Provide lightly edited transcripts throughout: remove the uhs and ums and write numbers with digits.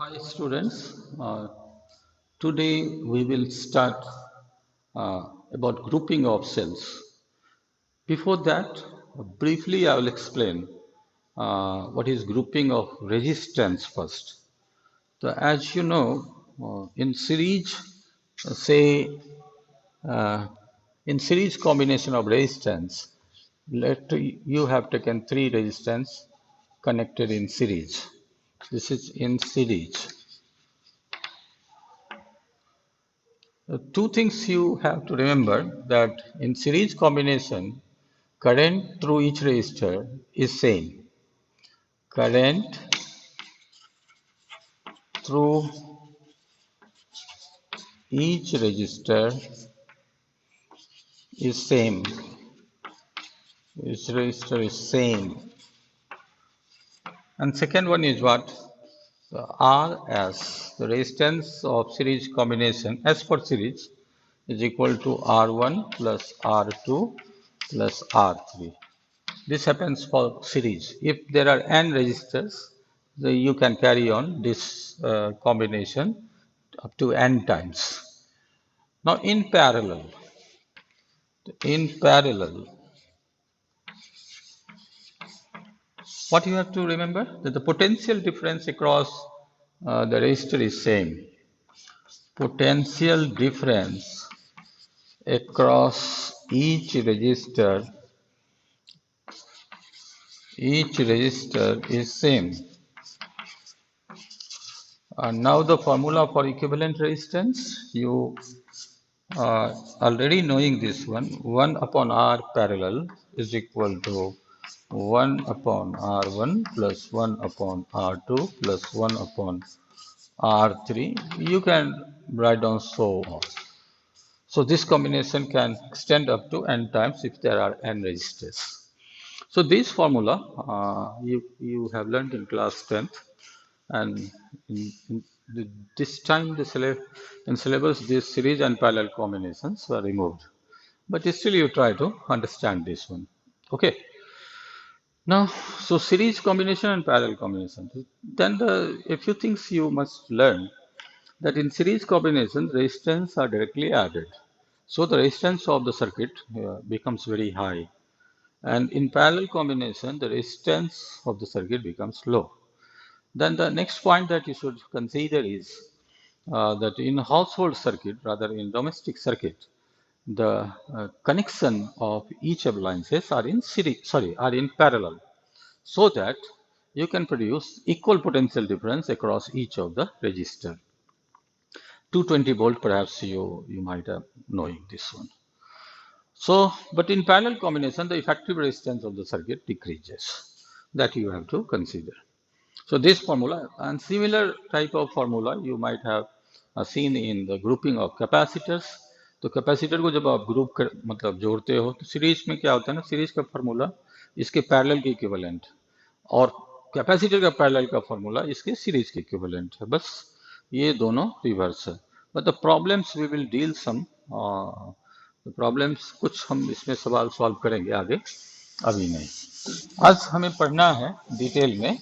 Hi students, today we will start about grouping of cells. Before that, briefly I will explain what is grouping of resistance first. So as you know, in series, say uh, in series combination of resistance, let you have taken three resistance connected in series. This is in series. Two things you have to remember that in series combination, current through each resistor is same. Current through each resistor is same. Each resistor is same. And second one is what? The RS, the resistance of series combination as per series is equal to R1 plus R2 plus R3. This happens for series. If there are n resistors, you can carry on this combination up to n times. Now in parallel, what you have to remember that the potential difference across the resistor is same. Potential difference across each resistor is same. Now the formula for equivalent resistance, you already knowing this one, 1 upon R parallel is equal to 1 upon R1 plus 1 upon R2 plus 1 upon R3. You can write down so on. So this combination can extend up to n times if there are n resistors. So this formula you have learned in class 10th, and this time in syllabus these series and parallel combinations were removed, but still you try to understand this one. Okay, now so series combination and parallel combination, then a few things you must learn, that in series combination resistance are directly added, so the resistance of the circuit becomes very high, and in parallel combination the resistance of the circuit becomes low. Then the next point that you should consider is that in household circuit, rather in domestic circuit, the connection of each appliances are in parallel, so that you can produce equal potential difference across each of the resistor. 220 volt, perhaps you might have knowing this one. So, but in parallel combination, the effective resistance of the circuit decreases. That you have to consider. So this formula and similar type of formula you might have seen in the grouping of capacitors. तो capacitor को जब आप group कर मतलब जोड़ते हो तो series में क्या होता है ना, सीरीज का फार्मूला इसके पैरेलल के इक्विवेलेंट, और कैपेसिटर का पैरेलल का फार्मूला इसके सीरीज के इक्विवेलेंट है, बस ये दोनों रिवर्स है. But the problems we will deal some problems, कुछ हम इसमें सवाल सॉल्व करेंगे आगे, अभी नहीं. आज हमें पढ़ना है डिटेल में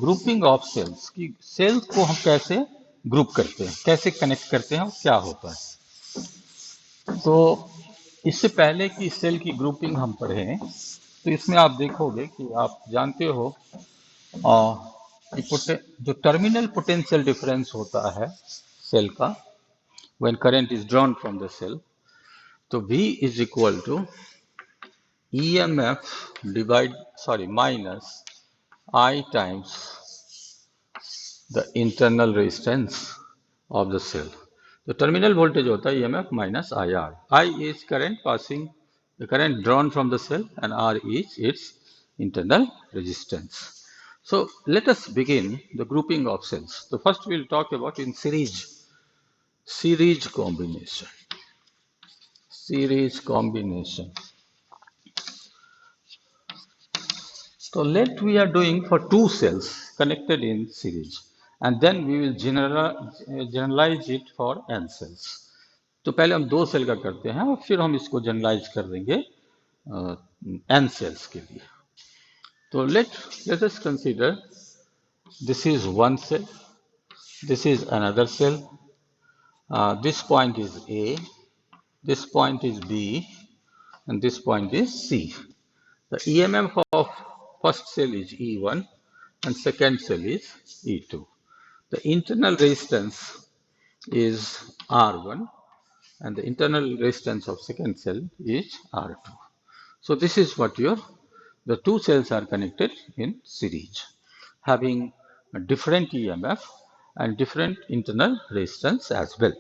ग्रुपिंग ऑफ सेल्स की, सेल्स को हम कैसे ग्रुप करते हैं, कैसे कनेक्ट करते हैं और क्या होता है. तो इससे पहले कि सेल की ग्रुपिंग हम पढ़ें, तो इसमें आप देखोगे कि आप जानते हो जो टर्मिनल पोटेंशियल डिफरेंस होता है सेल का when current is drawn from the cell, तो V is equal to EMF minus I times the internal resistance of the cell. The terminal voltage होता है EMF minus IR. I is current passing, the current drawn from the cell, and R is its internal resistance. So let us begin the grouping of cells. So first we'll talk about in series combination. Series combination. So let we are doing for two cells connected in series, and then we will generalize it for n cells. तो पहले हम दो cell का करते हैं और फिर हम इसको जनरलाइज कर देंगे n cells के लिए. तो let us consider this is one cell, This is another cell. This point is A, this point is B, and this point is C. The EMF of first cell is E1 and second cell is E2. The internal resistance is R1 and the internal resistance of second cell is R2. So this is what the two cells are connected in series, having a different EMF and different internal resistance as well.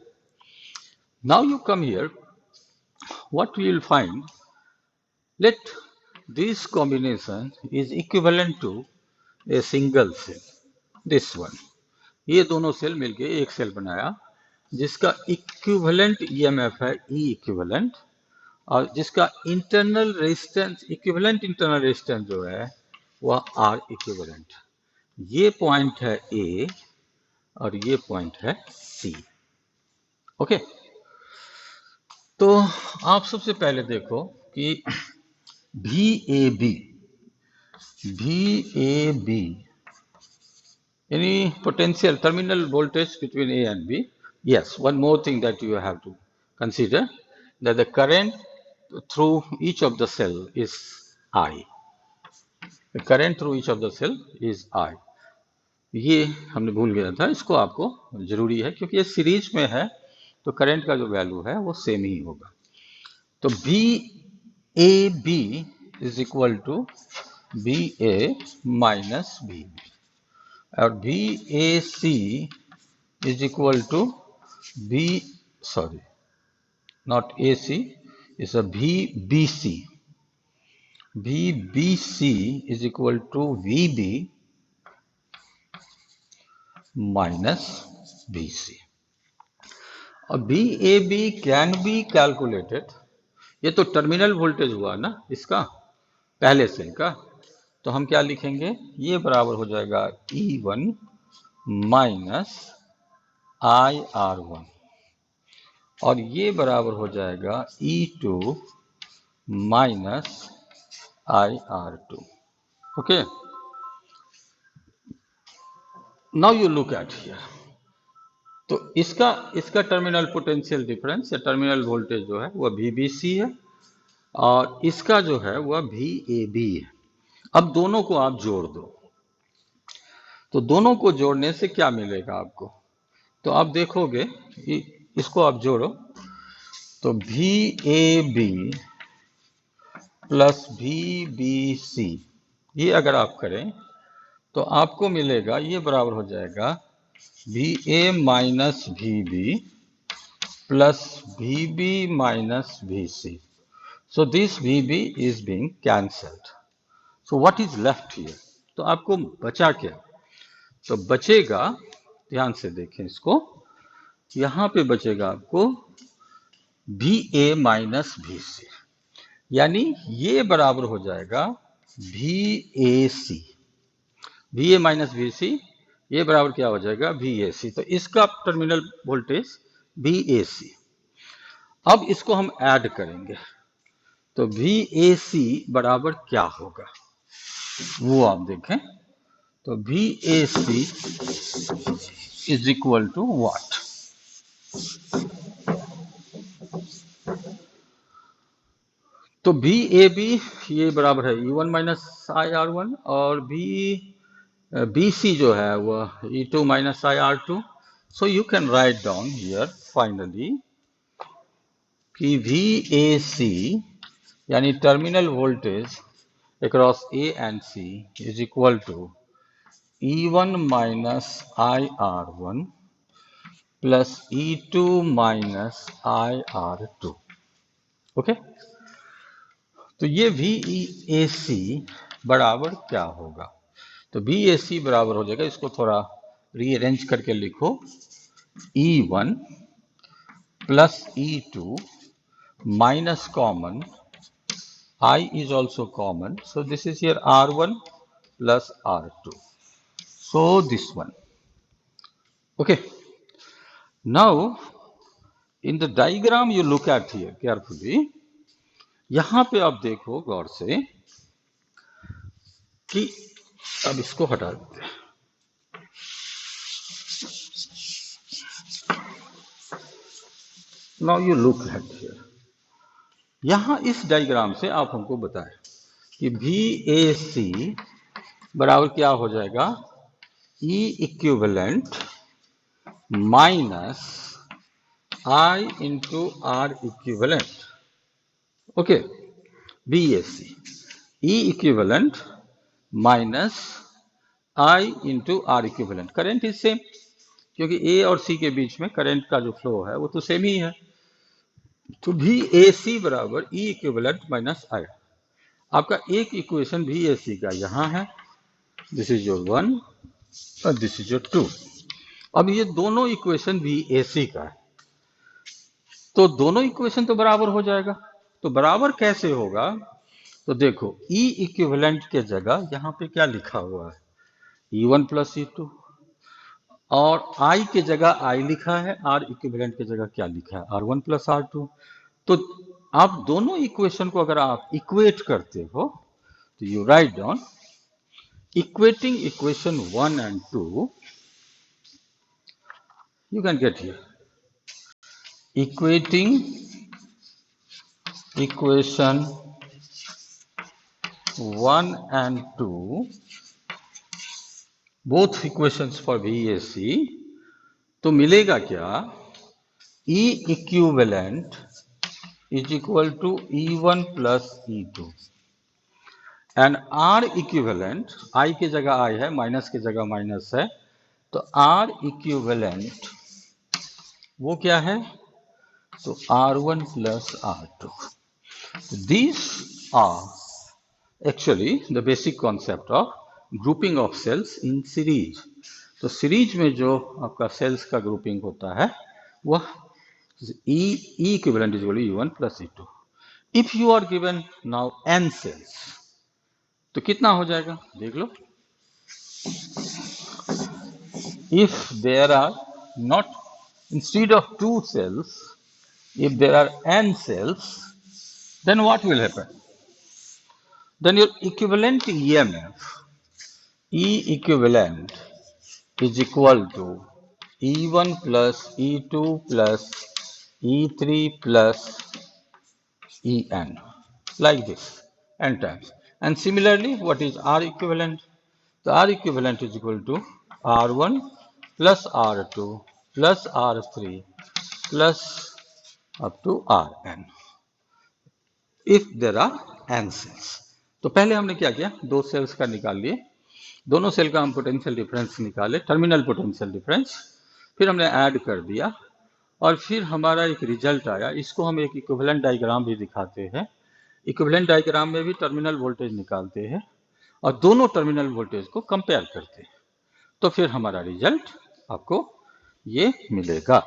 Now you come here, what we will find, let this combination is equivalent to a single cell, this one. ये दोनों cell मिलके एक cell बनाया जिसका equivalent EMF है ई equivalent और जिसका internal resistance equivalent internal resistance जो है वह आर इक्विवेलेंट। ये पॉइंट है ए और ये पॉइंट है सी। ओके, तो आप सबसे पहले देखो कि VAB any potential terminal voltage between A and B. Yes, one more thing that you have to consider, that the current through each of the cell is I. The current through each of the cell is I. ये हमने भूल गया था, इसको आपको जरूरी है क्योंकि ये सीरीज में है तो करंट का जो वैल्यू है वो सेम ही होगा। तो VAB is equal to VA minus VB और VAC is equal to not AC, is a VBC. VBC is equal to VB minus BC. और VAB can be calculated, ये तो टर्मिनल वोल्टेज हुआ ना इसका पहले सेल का, तो हम क्या लिखेंगे, ये बराबर हो जाएगा E1 माइनस IR1 और ये बराबर हो जाएगा E2 minus IR2। Okay, now you look at here, तो इसका टर्मिनल पोटेंशियल डिफरेंस या टर्मिनल वोल्टेज जो है वह VBC है और इसका जो है वह VAB है। अब दोनों को आप जोड़ दो, तो दोनों को जोड़ने से क्या मिलेगा आपको, तो आप देखोगे इसको आप जोड़ो तो VAB प्लस VBC ये अगर आप करें तो आपको मिलेगा, ये बराबर हो जाएगा VA minus VB plus VB minus VC। So this VB is being cancelled, so what is left here, तो आपको बचा क्या, तो बचेगा, ध्यान से देखें इसको, यहां पे बचेगा आपको VA माइनस VC, यानी ये बराबर हो जाएगा VAC, VA माइनस VC ये बराबर क्या हो जाएगा VAC, तो इसका टर्मिनल वोल्टेज VAC। अब इसको हम ऐड करेंगे तो VAC बराबर क्या होगा वो आप देखें, तो VAC is equal to what, तो VAB ये बराबर है E1 माइनस IR1 और BC जो है वह E2 minus IR2। So you can write down here finally कि VAC यानी terminal voltage across A and C is equal to E1 minus IR1 plus E2 minus IR2। Okay, तो ये VAC बराबर क्या होगा, तो VAC बराबर हो जाएगा, इसको थोड़ा रीअरेंज करके लिखो, E1 plus E2 minus common, I is also common, so this is here R1 plus R2, so this one. Okay, now in the diagram you look at here carefully, यहां पे आप देखो गौर से कि अब इसको हटा देते हैं, now you look at here, यहां इस डायग्राम से आप हमको बताएं कि वी ए सी बराबर क्या हो जाएगा, E equivalent minus I into R equivalent. Okay, V A C E equivalent minus I into R equivalent. Current is same, क्योंकि ए और सी के बीच में करंट का जो फ्लो है वो तो सेम ही है। तो वी ए सी बराबर ई इक्विवेलेंट माइनस आई। आपका एक इक्वेशन वी ए सी का यहाँ है, दिस इज योर 1 और दिस इज योर 2। अब ये दोनों इक्वेशन वी ए सी का है, तो दोनों इक्वेशन तो बराबर हो जाएगा। तो बराबर कैसे होगा, तो देखो ई इक्विवेलेंट के जगह यहाँ पे क्या लिखा हुआ है, E1 प्लस E2, और I के जगह I लिखा है, R इक्विवेलेंट के जगह क्या लिखा है, R1 प्लस R2। तो आप दोनों इक्वेशन को अगर आप इक्वेट करते हो तो you write down equating equation 1 and 2, you can get here equating equation 1 and 2, both equations for VAC, तो मिलेगा क्या, E equivalent is equal to E1 plus E2 and R equivalent, I की जगह I है, minus की जगह minus है, तो R इक्विवेलेंट वो क्या है, तो R1 plus R2। These are actually the basic concept of grouping of cells in series। तो सीरीज में जो आपका सेल्स का ग्रुपिंग होता है वह E equivalent is equal to E1 plus E2। If you are given now n cells, तो कितना हो जाएगा देख लो, if there are not, instead of 2 cells, if there are n cells, then what will happen, then your equivalent EMF E equivalent is equal to E1 plus E2 plus E3 plus En, like this, n times. And similarly, what is R equivalent? The R equivalent is equal to R1 plus R2 plus R3 plus up to Rn, if there are n cells। तो पहले हमने क्या किया, दो sales का निकाल लिए, दोनों सेल का हम पोटेंशियल डिफरेंस निकाले, टर्मिनल पोटेंशियल डिफरेंस, फिर हमने ऐड कर दिया और फिर हमारा एक रिजल्ट आया। इसको हम एक इक्विवेलेंट डायग्राम भी दिखाते हैं। इक्विवेलेंट डायग्राम में भी टर्मिनल वोल्टेज निकालते हैं और दोनों टर्मिनल वोल्टेज को कंपेयर करते हैं, तो फिर हमारा रिजल्ट आपको ये मिलेगा।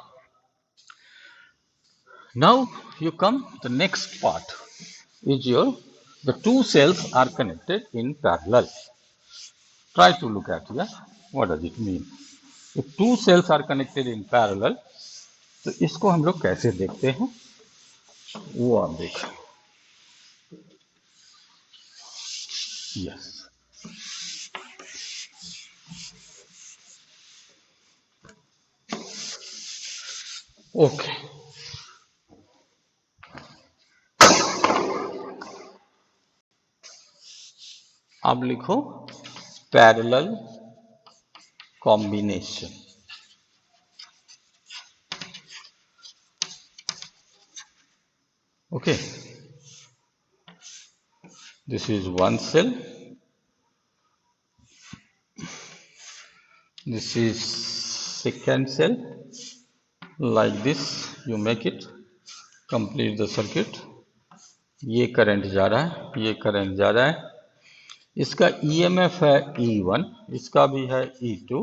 Now you come the next part is your the two cells are connected in parallel। Try to look at here, what does it mean? If two cells are connected in parallel, तो इसको हम लोग कैसे देखते हैं वो आप देखें। यस, ओके, अब लिखो parallel combination. Okay, this is one cell, this is second cell, like this you make it, complete the circuit। ये करंट जा रहा है, ये करंट जा रहा है, इसका EMF है E1, इसका भी है E2,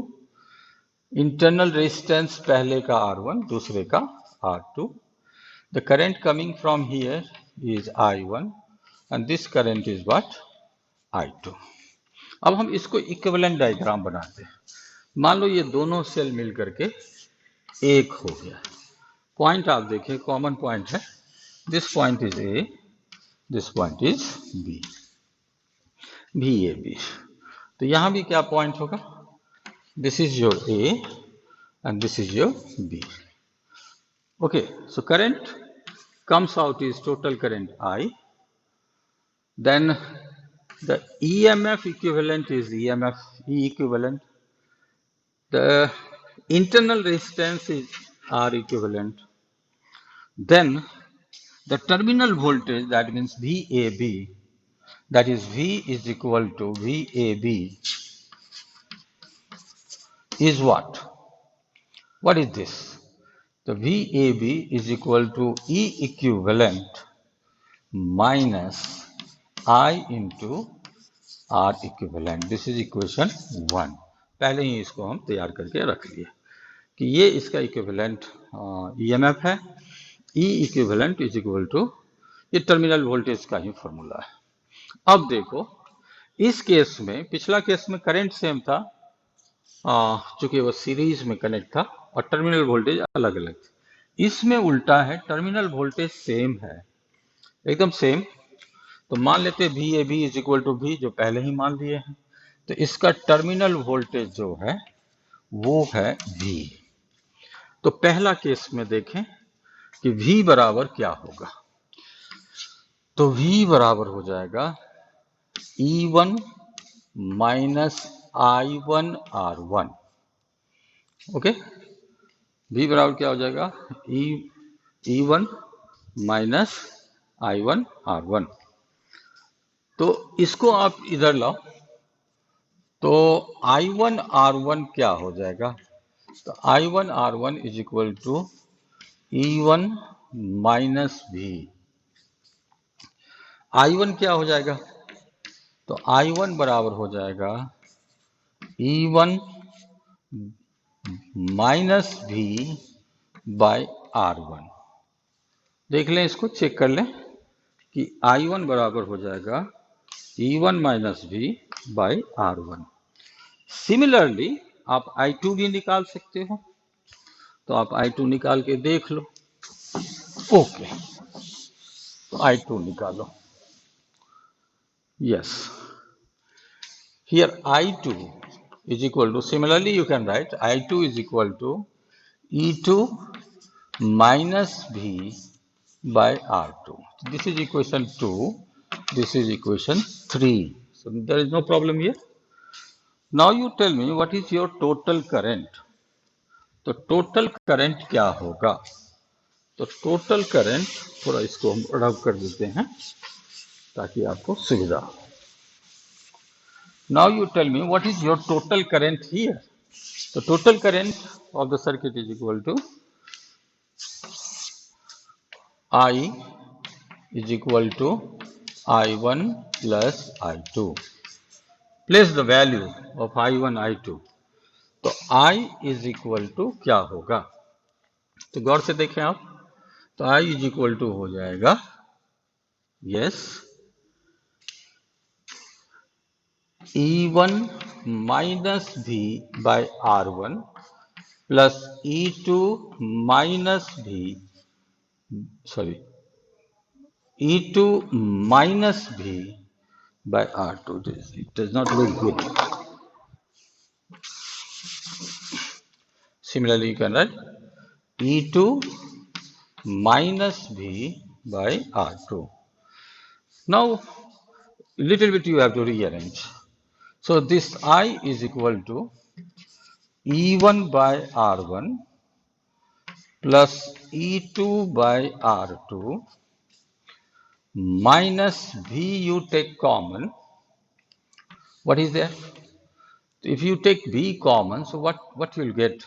इंटरनल रेजिस्टेंस पहले का R1 दूसरे का R2, the current coming from here is I1 and this current is what, I2। अब हम इसको इक्विवेलेंट डायग्राम बनाते हैं। मान लो ये दोनों सेल मिल करके एक हो गया, पॉइंट आप देखें कॉमन पॉइंट है, this point is A, this point is B, VAB। तो यहां भी क्या पॉइंट होगा, this is your A and this is your B। Okay, so current comes out is total current I. Then the EMF equivalent is EMF E equivalent. The internal resistance is R equivalent. Then the terminal voltage, that means VAB, that is V is equal to VAB, is what? What is this? The VAB is equal to E equivalent minus I into R equivalent. This is equation 1. पहले ही इसको हम तैयार करके रख लिए कि ये इसका इक्विवेलेंट ईएमएफ है. ई इक्विवेलेंट इज इक्वल टू, ये टर्मिनल वोल्टेज का ही फॉर्मूला है. अब देखो इस केस में, पिछला केस में करंट सेम था चूंकि वो सीरीज में कनेक्ट था और टर्मिनल वोल्टेज अलग अलग थे. इसमें उल्टा है, टर्मिनल वोल्टेज सेम है, एकदम सेम. तो मान लेते V A B is equal to V, जो पहले ही मान लिए हैं. तो इसका टर्मिनल वोल्टेज जो है वो है वी. तो पहला केस में देखें कि वी बराबर क्या होगा. तो वी बराबर हो जाएगा E1 minus I1 R1. Okay, we बराबर क्या हो जाएगा, E1 माइनस I1 R1. तो इसको आप इधर लाओ तो I1 R1 क्या हो जाएगा. तो I1 R1 is equal to E1 minus V. I1 क्या हो जाएगा, तो I1 बराबर हो जाएगा E1 minus V by R1. देख लें, इसको चेक कर लें कि I1 बराबर हो जाएगा E1 minus V by R1. Similarly आप I2 भी निकाल सकते हो, तो आप I2 निकाल के देख लो. ओके, तो I2 निकालो. Yes, here I2 is equal to, similarly you can write I2 is equal to E2 minus V by R2. This is equation 2, this is equation 3. So there is no problem here. Now you tell me what is your total current. तो total current क्या होगा. तो total current, थोड़ा इसको हम रब कर देते हैं ताकि आपको सुविधा हो. Now you tell me what is your total current here. The total current of the circuit is equal to I is equal to I1 plus I2. Place the value of I1 I2. तो I is equal to क्या होगा, तो गौर से देखें आप. तो I is equal to हो जाएगा, yes, E1 minus V by R1 plus E2 minus V, sorry, E2 minus V by R2. It does not look good. Similarly, you can write E2 minus V by R2. Now, little bit you have to rearrange. So this I is equal to E1 by R1 plus E2 by R2 minus V you take common. What is there? If you take V common, so what you will get?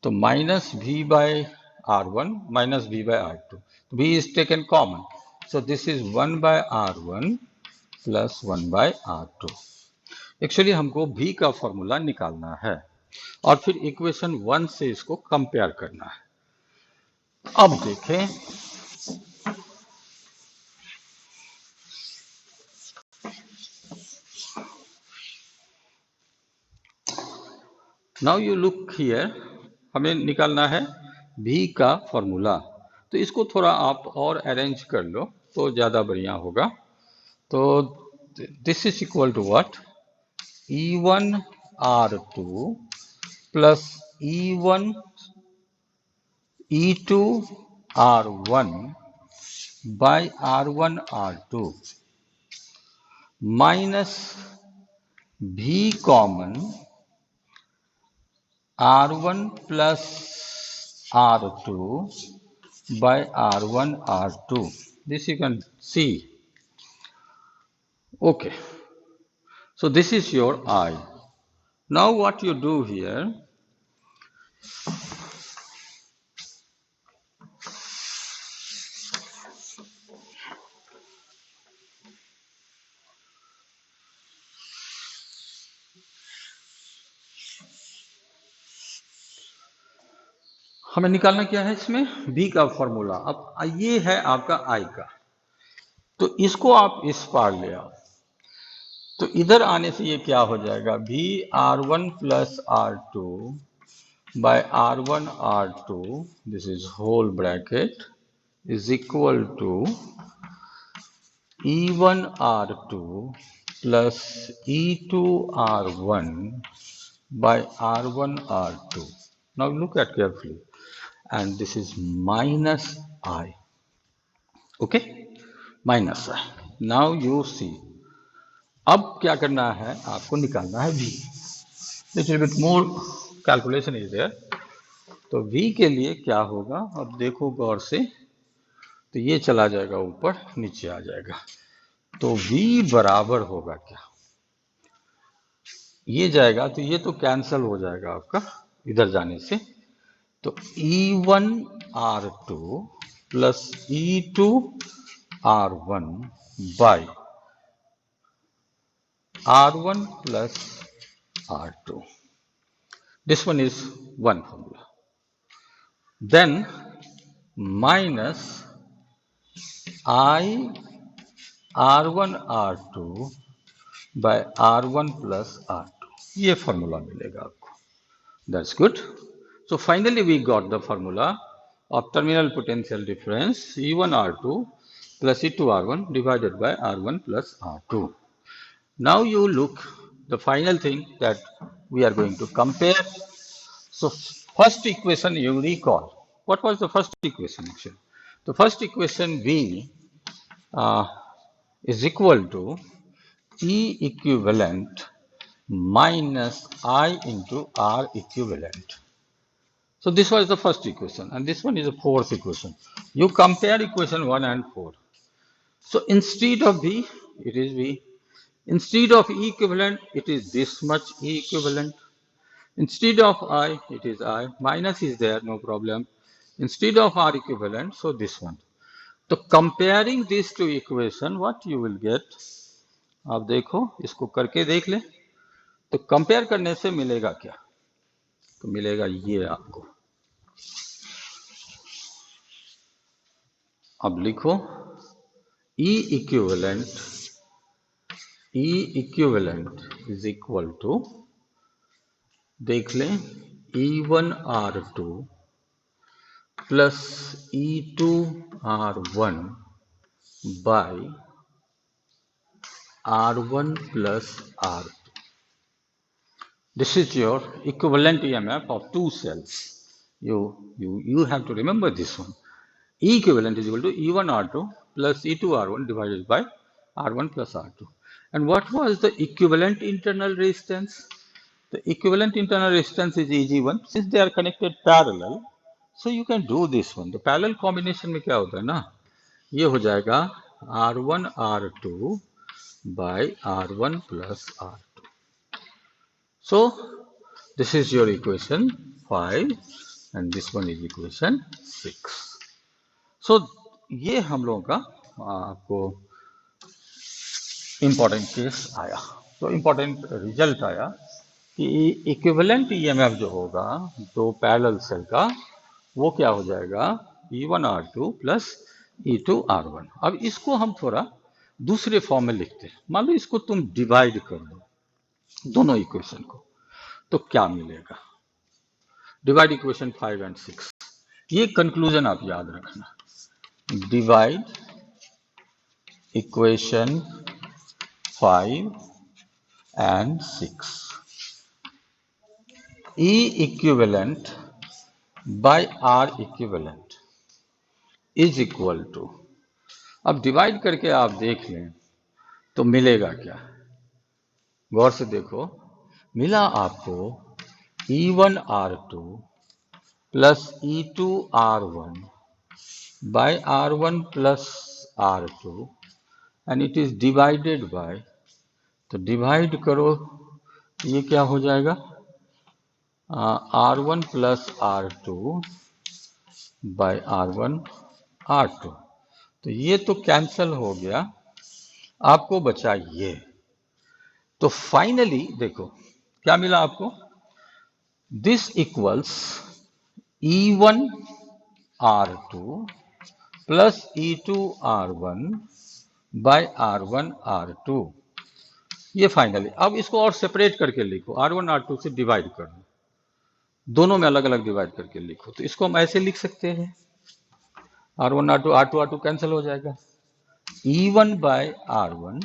So minus V by R1 minus V by R2. V is taken common. So this is 1 by R1 plus 1 by R2. Actually हमको V का formula निकालना है और फिर equation 1 से इसको compare करना है. अब देखें, नाउ यू लुक हियर, हमें निकालना है V का फॉर्मूला. तो इसको थोड़ा आप और अरेंज कर लो तो ज़्यादा बढ़िया होगा. तो this is equal to what, E1 R2 plus E1 E2 R1 by R1 R2 minus V common R1 plus R2 by R1 R2. This you can see. Okay, so this is your I. Now what you do here, हमें निकालना क्या है इसमें, B का formula. अब ये है आपका I का, तो इसको आप इस पार ले आओ, तो इधर आने से ये क्या हो जाएगा, V R1 plus R2 by R1 R2, this is whole bracket, is equal to E1 R2 plus E2 R1 by R1 R2. Now look at carefully, and this is minus I. Okay, minus I. Now you see, अब क्या करना है, आपको निकालना है V. Little bit more calculation is there. तो V के लिए क्या होगा, अब देखो गौर से, तो ये चला जाएगा ऊपर, नीचे आ जाएगा, तो V बराबर होगा क्या, ये जाएगा तो ये तो कैंसल हो जाएगा आपका इधर जाने से, तो E1 R2 plus E2 R1 by R1 plus R2. This one is one formula. Then minus I R1 R2 by R1 plus R2. ये formula मिलेगा आपको. That's good. So finally we got the formula of terminal potential difference E1 R2 plus E2 R1 divided by R1 plus R2. Now you look, the final thing that we are going to compare. So first equation you recall. What was the first equation actually? The first equation V is equal to E equivalent minus I into R equivalent. So this was the first equation, and this one is the fourth equation. You compare equation 1 and 4. So instead of V, it is V. Instead of E equivalent, it is this much E equivalent. Instead of I, it is I. Minus is there, no problem. Instead of R equivalent, so this one. So comparing these two equation, what you will get, आप देखो, इसको करके देख ले, तो compare करने से मिलेगा क्या, तो मिलेगा ये आपको। अब लिखो E equivalent is equal to, देख लें, E1 R2 plus E2 R1 by R1 plus R2. This is your equivalent EMF of two cells. You have to remember this one. E equivalent is equal to E1 R2 plus E2 R1 divided by R1 plus R2. And what was the equivalent internal resistance? The equivalent internal resistance is Eg1. Since they are connected parallel, so you can do this one. The parallel combination में क्या होता है ना, ये हो जाएगा R1 R2 by R1 plus R2. So this is your equation 5 and this one is equation 6. So ये हम लोगों का आपको इम्पोर्टेंट केस आया, तो इम्पोर्टेंट रिजल्ट आया कि इक्विवेलेंट ईएमएफ जो होगा दो पैरेलल सेल का, वो क्या हो जाएगा, E1 R2 plus E2 R1. अब इसको हम थोड़ा दूसरे फॉर्म में लिखते हैं। मान लो इसको तुम डिवाइड कर दो दोनों इक्वेशन को, तो क्या मिलेगा, डिवाइड इक्वेशन 5 and 6. ये कंक्लूजन आप याद रखना, divide equation 5 and 6. E equivalent by R equivalent is equal to, अब डिवाइड करके आप देख लें तो मिलेगा क्या, गौर से देखो, मिला आपको E1R2 plus E2R1 by R1 plus R2 and it is divided by, तो डिवाइड करो, ये क्या हो जाएगा, R1 plus R2 by R1 R2, तो ये तो कैंसल हो गया, आपको बचा ये। तो फाइनली देखो क्या मिला आपको, this equals E1 R2 plus E2 R1 bye R1 R2, ये फाइनली। अब इसको और सेपरेट करके लिखो, R1 R2 से डिवाइड कर दो, दोनों में अलग अलग डिवाइड करके लिखो, तो इसको हम ऐसे लिख सकते हैं, R1 R2 R2 R2 cancel हो जाएगा, E1 by R1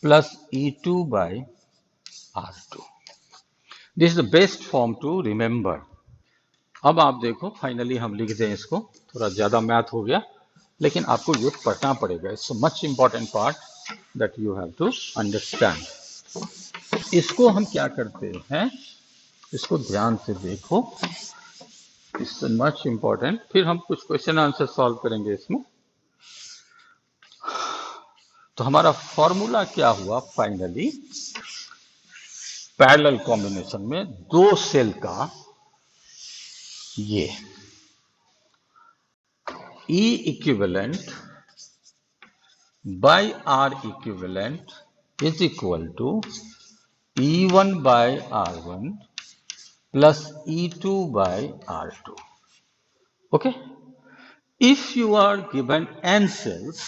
plus E2 by R2, this is the best form to remember. अब आप देखो फाइनली हम लिख दें इसको, थोड़ा ज़्यादा मैथ हो गया लेकिन आपको ये पढ़ना पड़ेगा, it's much important part that you have to understand. इसको हम क्या करते हैं, इसको ध्यान से देखो, इट्स मच इंपॉर्टेंट। फिर हम कुछ क्वेश्चन आंसर सॉल्व करेंगे इसमें। तो हमारा फॉर्मूला क्या हुआ फाइनली, पैरेलल कॉम्बिनेशन में दो सेल का ये E equivalent by R equivalent is equal to E1 by R1 plus E2 by R2. Okay? If you are given n cells,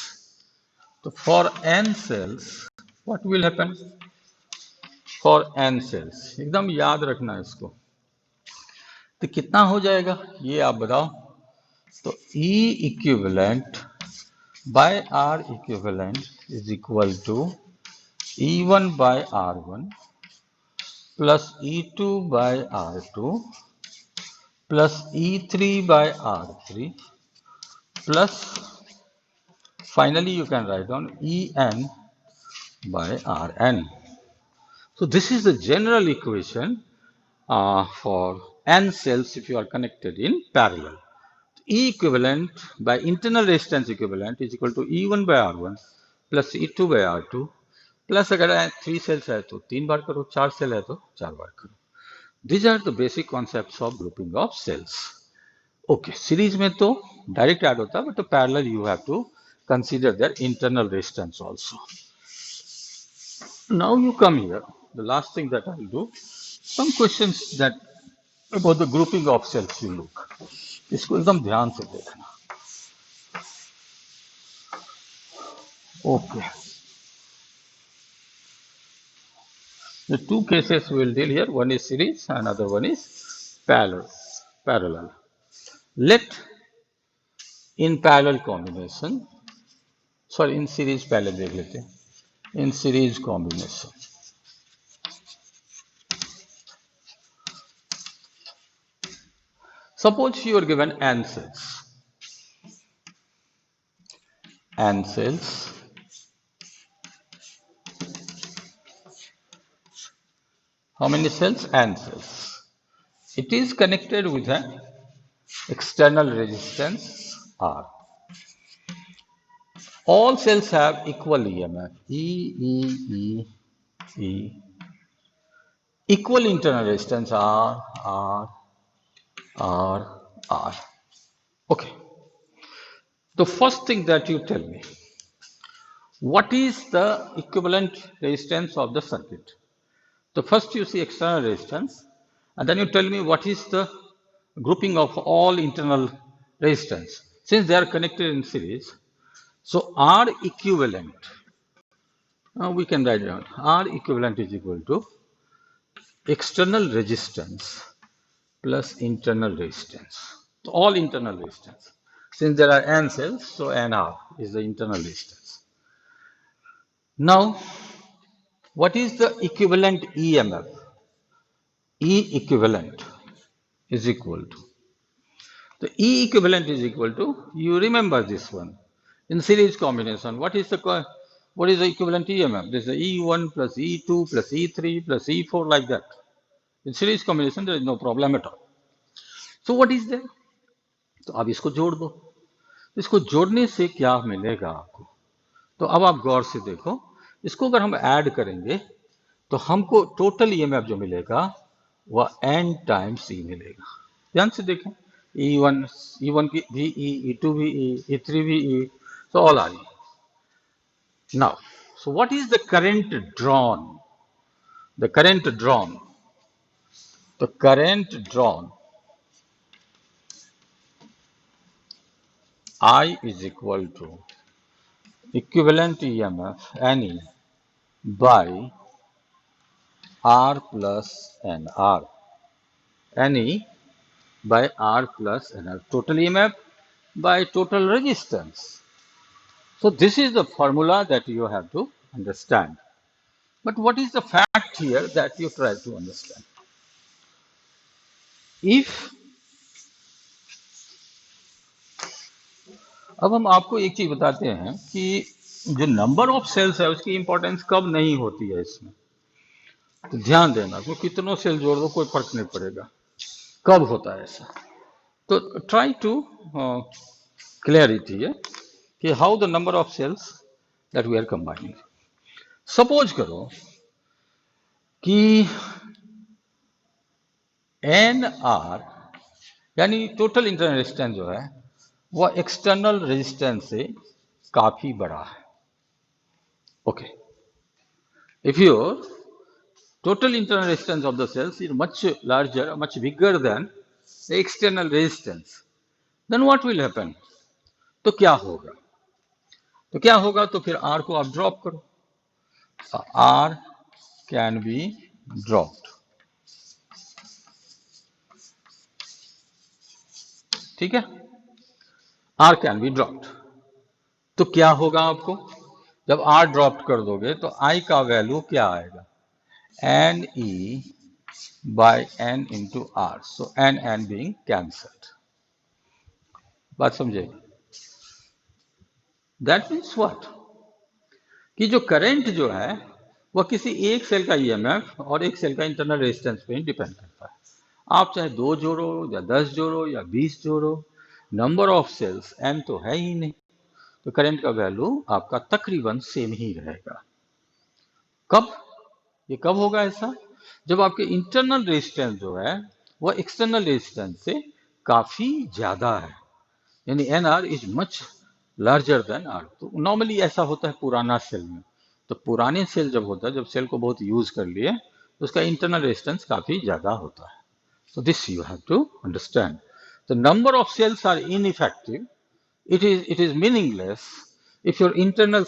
so for n cells, what will happen? For n cells, एकदम याद रखना इसको, तो कितना हो जाएगा ये आप बताओ। तो E equivalent by R equivalent is equal to E1 by R1 plus E2 by R2 plus E3 by R3 plus finally you can write down En by Rn. So this is the general equation for n cells if you are connected in parallel. E equivalent by internal resistance equivalent is equal to E1 by R1 plus E2 by R2 plus अगर 3 sales है तो 3 बार करो, 4 cell है तो 4 बार करो। These are the basic concepts of grouping of cells. Okay, series में तो direct add होता है, but parallel you have to consider their internal resistance also. Now you come here, the last thing that I will do, some questions that about the grouping of cells you look. इसको एकदम ध्यान से देखना। Okay. The two cases we will deal here, one is series, another one is parallel. Let in parallel combination, sorry in series पहले देख लेते हैं, in series combination. Suppose you are given n cells. N cells. How many cells? N cells. It is connected with an external resistance R. All cells have equal EMF, E. Equal internal resistance R. Okay. The first thing that you tell me, what is the equivalent resistance of the circuit? So first you see external resistance, and then you tell me what is the grouping of all internal resistance. Since they are connected in series, so R equivalent, we can write down, R equivalent is equal to external resistance plus internal resistance. So all internal resistance. Since there are n cells, so NR is the internal resistance. Now, what is the equivalent EMF? E equivalent is equal to तो E equivalent is equal to, you remember this one, in series combination, what is the equivalent EMF? This is E1 plus E2 plus E3 plus E4, like that. In series combination, there is no problem at all. So what is there? तो अब इसको जोड़ दो. इसको जोड़ने से क्या मिलेगा आपको? तो अब आप गौर से देखो, इसको अगर हम ऐड करेंगे तो हमको टोटल ईएमएफ जो मिलेगा वह n टाइम्स ई मिलेगा. ध्यान से देखें, E1 की भी E, E2 भी E, E3 भी E, so all are E. Now, so what is the current drawn? The current drawn I is equal to equivalent EMF NE by R plus NR. NE by R plus NR. Total EMF by total resistance. So this is the formula that you have to understand. But what is the fact here that you try to understand? If अब हम आपको एक चीज बताते हैं कि जो number of sales है उसकी इंपॉर्टेंस कब नहीं होती है इसमें. तो ध्यान देना, तो कितनों सेल जोड़ दो कोई फर्क नहीं पड़ेगा. कब होता है ऐसा? तो try to clear it here कि how the number of cells that we are combining. Suppose करो कि एन आर यानी टोटल इंटरनल रेजिस्टेंस जो है वह एक्सटर्नल रेजिस्टेंस से काफी बड़ा है. Okay, if your total internal resistance of the cells is much larger, much bigger than the external resistance, then what will happen? तो क्या होगा? तो फिर R को आप ड्रॉप करो. R can be dropped. ठीक है, R can be dropped. तो क्या होगा आपको? जब R ड्रॉप कर दोगे तो I का वैल्यू क्या आएगा? NE by N into R. So N being cancelled. बात समझे? That means what? कि जो करंट जो है वह किसी एक सेल का ईएमएफ और एक सेल का इंटरनल रेजिस्टेंस पे डिपेंड करता है. आप चाहे 2 जोड़ो या 10 जोड़ो या 20 जोड़ो, नंबर ऑफ सेल्स n तो है ही नहीं, तो करंट का वैल्यू आपका तकरीबन सेम ही रहेगा. ये कब होगा ऐसा? जब आपके इंटरनल रेजिस्टेंस जो है वह एक्सटर्नल रेजिस्टेंस से काफी ज्यादा है, यानी NR is much larger than R. तो नॉर्मली ऐसा होता है पुराना सेल में. तो पुराने सेल जब होता है, जब सेल को बहुत यूज कर लिए, तो उसका इंटरनल रेजिस्टेंस काफी ज्यादा होता है. So this you have to understand. The number of cells are ineffective. It is meaningless if your internal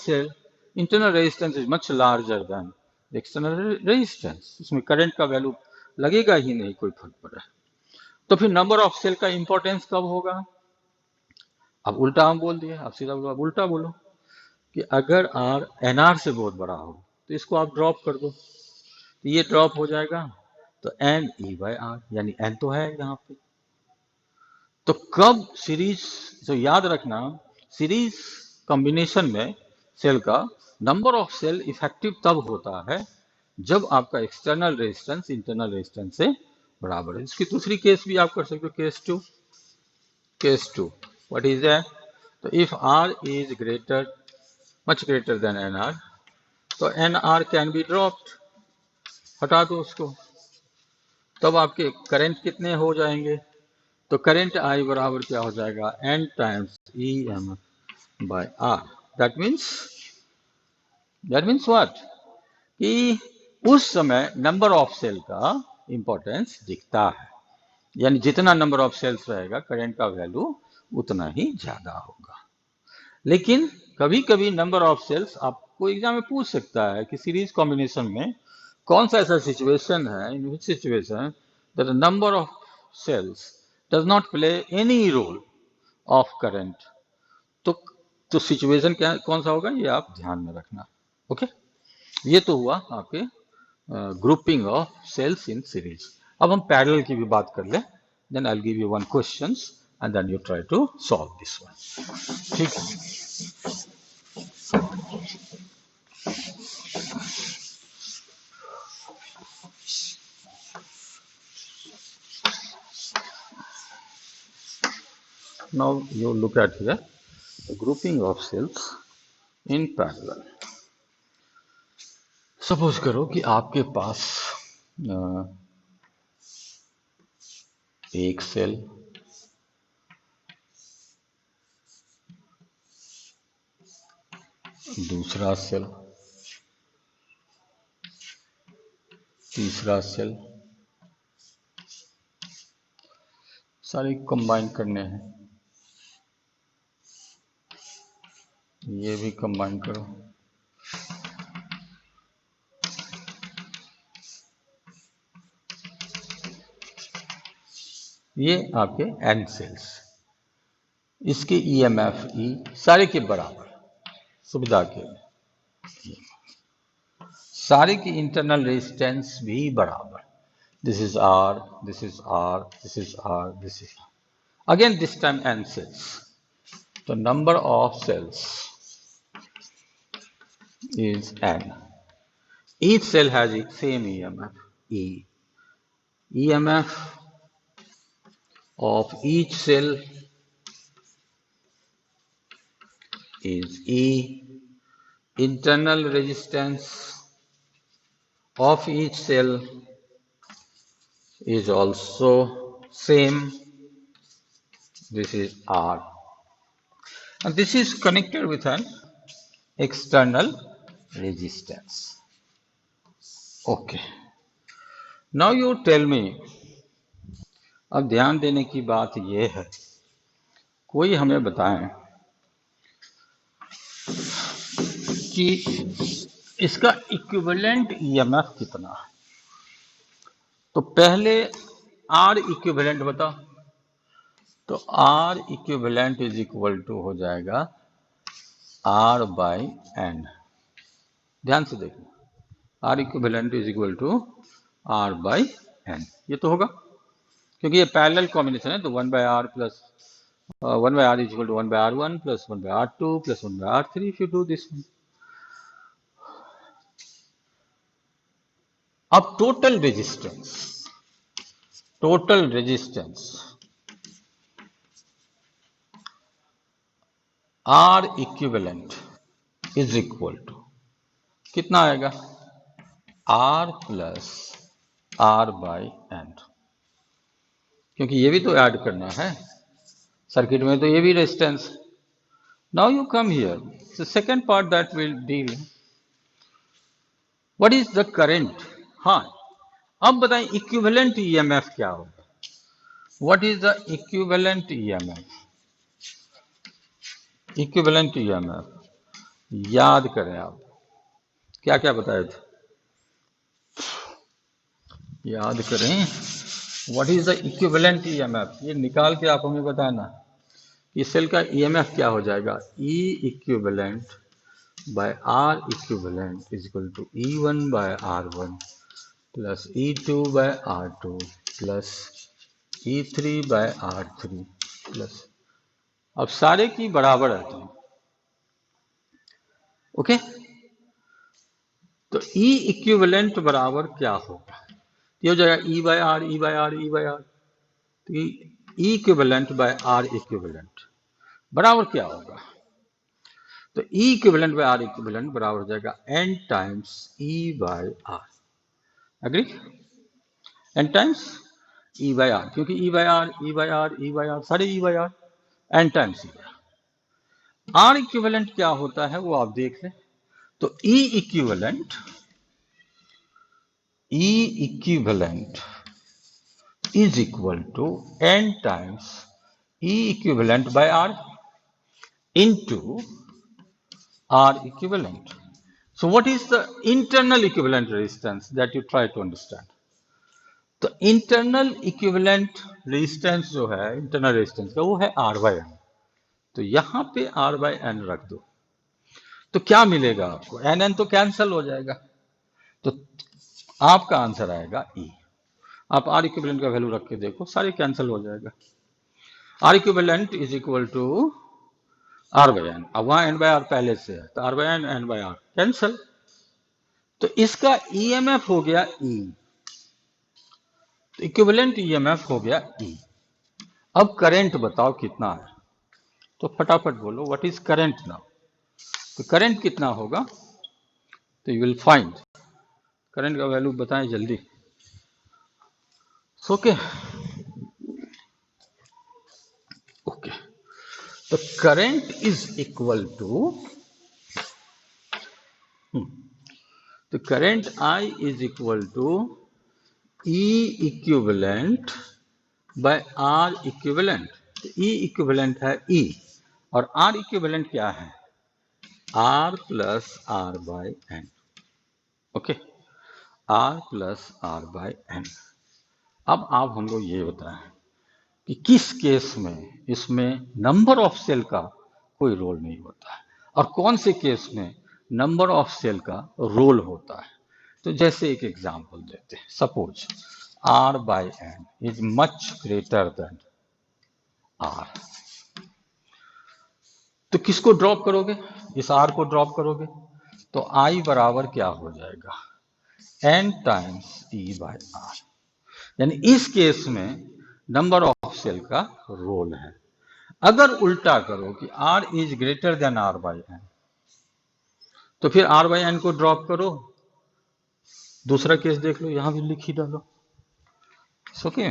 resistance is much larger than the external resistance. उसमें करंट का वैल्यू लगेगा ही नहीं, कोई फर्क पड़ा. तो फिर नंबर ऑफ सेल का इंपॉर्टेंस कब होगा? अब उल्टा हम बोल दिए, आप सीधा बोलो, अब उल्टा बोलो कि अगर R NR से बहुत बड़ा हो तो इसको आप ड्रॉप कर दो, तो ये ड्रॉप हो जाएगा. तो NE by R, यानी N तो है यहाँ पे. तो कब सीरीज, तो याद रखना, सीरीज कॉम्बिनेशन में सेल का नंबर ऑफ सेल इफेक्टिव तब होता है जब आपका एक्सटर्नल रेजिस्टेंस इंटरनल रेजिस्टेंस से बराबर है. इसकी दूसरी केस भी आप कर सकते हो, case two. What is that? तो if R is much greater than NR, तो NR कैन बी ड्रॉप्ड. हटा दो उसको, तब आपके करंट कितने हो जाएंगे? तो करंट I बराबर क्या हो जाएगा? N times EMF by R. That means what? कि उस समय नंबर ऑफ सेल का इंपॉर्टेंस दिखता है, यानी जितना नंबर ऑफ सेल्स रहेगा करंट का वैल्यू उतना ही ज्यादा होगा. लेकिन कभी कभी नंबर ऑफ सेल्स आपको एग्जाम में पूछ सकता है कि सीरीज कॉम्बिनेशन में कौन सा ऐसा सिचुएशन है, in which situation that the number of cells does not play any role of current. तो सिचुएशन क्या कौन सा होगा, ये आप ध्यान में रखना. ओके, ये तो हुआ आपके grouping of cells in series. अब हम पैरेलल की भी बात कर ले. Then I will give you one questions and then you try to solve this one. ठीक है. Now you look at here the grouping of cells in parallel. Suppose करो कि आपके पास एक सेल, दूसरा सेल, तीसरा सेल, सारे कंबाइन करने हैं. ये भी कंबाइन करो. ये आपके एन सेल्स. इसके ईएमएफ ई सारे के बराबर, सुविधा के सारे की इंटरनल रेजिस्टेंस भी बराबर. This is R, this is R, this is R, this is again this time N cells. तो number of cells is n. Each cell has its same EMF E. EMF of each cell is E. Internal resistance of each cell is also same. This is R. And this is connected with an external resistance. Okay. Now you tell me. अब ध्यान देने की बात यह है, कोई हमें बताएं कि इसका इक्विवेलेंट ईएमएफ कितना है. तो पहले आर इक्विवेलेंट बताओ. तो R equivalent is equal to हो जाएगा आर बाई एन. ध्यान से देखना, R equivalent is equal to R by N. ये तो होगा क्योंकि ये पैरेलल कॉम्बिनेशन है. तो 1 by R plus 1 by R is equal to 1 by R one plus 1 by R two plus 1 by R three. If you do this one, अब total resistance R equivalent is equal to कितना आएगा, R plus R by N. क्योंकि ये भी तो add करना है circuit में, तो ये भी resistance. Now you come here, the second part that will deal what is the current. हाँ, अब बताएं इक्विवेलेंट ईएमएफ क्या होगा. What is the equivalent EMF. Equivalent EMF याद करें आप क्या क्या बताए थे, याद करें. What is the equivalent EMF, ये निकाल के आप हमें बताना कि सेल का ईएमएफ क्या हो जाएगा. E equivalent by R equivalent is equal to E1 by R1 plus E2 by R2 plus E3 by R3 plus, अब सारे की बराबर रहते हैं. ओके. तो ई इक्विवेलेंट बराबर क्या होगा, ये हो जाएगा E by R, E by R, E by R. तो E equivalent by R equivalent बराबर क्या होगा. तो E equivalent by R equivalent बराबर हो जाएगा N times E by R. Agree. N times E by R, क्योंकि E by R, E by R, E by R, सारे E by R, N times E by R. R equivalent क्या होता है वो आप देख लें. तो E equivalent is equal to n times E equivalent by R into R equivalent. So what is the internal equivalent resistance that you try to understand? तो internal equivalent resistance जो है इंटरनल रेजिस्टेंस का वो है R bye N. तो यहां पे R bye N रख दो तो क्या मिलेगा आपको, एन एन तो कैंसिल हो जाएगा. तो आपका आंसर आएगा E. आप आर इक्विवेलेंट का वैल्यू रख के देखो, सारे कैंसिल हो जाएगा. R equivalent is equal to R by N. अब वहां एन बाई आर पहले से है तो R by N by R cancel. तो इसका ईएमएफ हो गया ई, तो इक्विवेलेंट ईएमएफ हो गया ई। अब करंट बताओ कितना है, तो फटाफट बोलो व्हाट इज करंट नाउ। तो करंट कितना होगा, तो यू विल फाइंड करंट का वैल्यू बताएं जल्दी। ओके ओके, तो करंट इज इक्वल टू, तो current I is equal to E equivalent by R equivalent. तो ई इक्विवेलेंट है ई, और आर इक्विवेलेंट क्या है, R plus R by N. Okay, R plus R by N. अब आप हमको ये बताएं कि किस केस में इसमें नंबर ऑफ सेल का कोई रोल नहीं होता है, और कौन से केस में नंबर ऑफ सेल का रोल होता है। तो जैसे एक एग्जांपल देते हैं, suppose R by N is much greater than R, तो किसको ड्रॉप करोगे, इस आर को ड्रॉप करोगे, तो आई बराबर क्या हो जाएगा, N times E by R. यानी इस केस में नंबर ऑफ सेल का रोल है। अगर उल्टा करो कि R is greater than R by N, तो फिर R बाई एन को ड्रॉप करो। दूसरा केस देख लो, यहां भी लिख ही डालो। ओके,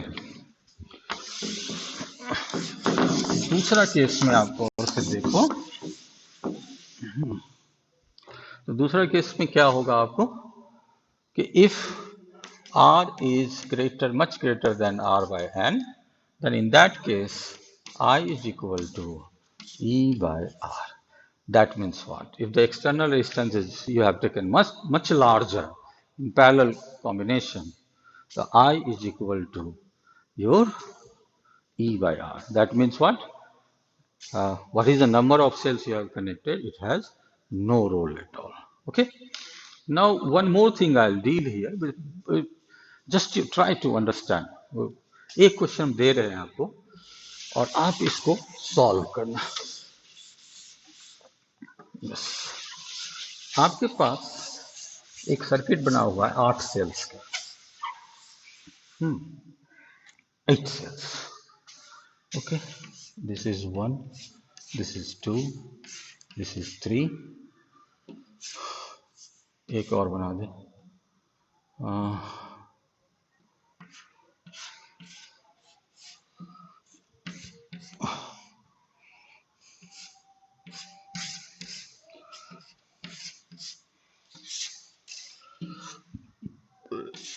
दूसरा केस में आपको और से देखो, तो दूसरा केस में क्या होगा आपको कि if R is greater, much greater than R by N, then in that case I is equal to E by R. That means what? If the external resistance is, you have taken much larger in parallel combination, so I is equal to your E by R. That means what? What is the number of cells you have connected? It has no role at all. Okay. Now one more thing I'll deal here. Just you try to understand. एक question दे रहे हैं आपको और आप इसको solve करना। yes. आपके पास एक सर्किट बना हुआ है 8 सेल्स का, 8 cells. Okay, this is 1, this is 2, this is 3। एक और बना दे,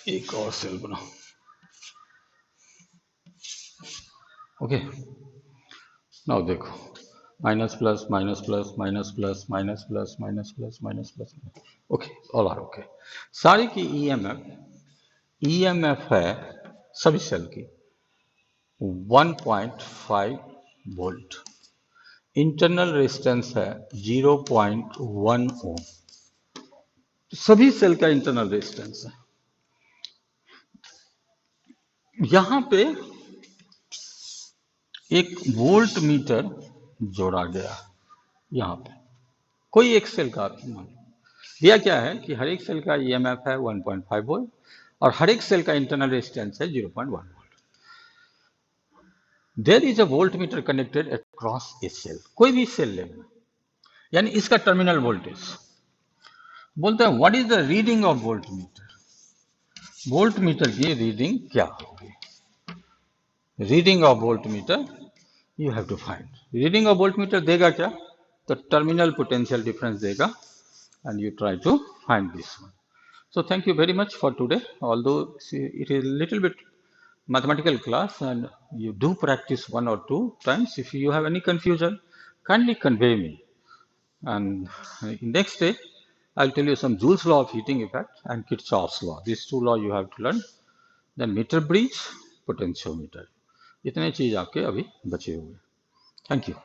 एक और सेल बनाओ। ओके, नाउ देखो, minus plus minus plus minus plus minus plus minus plus minus plus. Okay, all are okay. सारी की ईएमएफ है सभी सेल की 1.5 वोल्ट। इंटरनल रेजिस्टेंस है 0.1 ओम। सभी सेल का इंटरनल रेजिस्टेंस है। यहां पे एक वोल्ट मीटर जोड़ा गया, यहां पे कोई एक सेल का दिया क्या है कि हर एक सेल का ईएमएफ है 1.5 वोल्ट और हर एक सेल का इंटरनल रेजिस्टेंस है 0.1 volt. There is a voltmeter connected across a cell. कोई भी सेल लेना, यानी इसका टर्मिनल वोल्टेज बोलते हैं what is the reading of voltmeter. Voltmeter की रीडिंग क्या होगी, reading of voltmeter you have to find. Reading of voltmeter देगा क्या, तो टर्मिनल पोटेंशियल डिफरेंस देगा, and you try to find this one. So thank you very much for today. Although it is a little bit mathematical class and you do practice 1 or 2 times, if you have any confusion, kindly convey me. And next day, I'll tell you some Joule's law of heating effect and Kirchhoff's law. These 2 law you have to learn. Then meter bridge, potentiometer. इतने चीज आपके अभी बचे हुए। Thank you.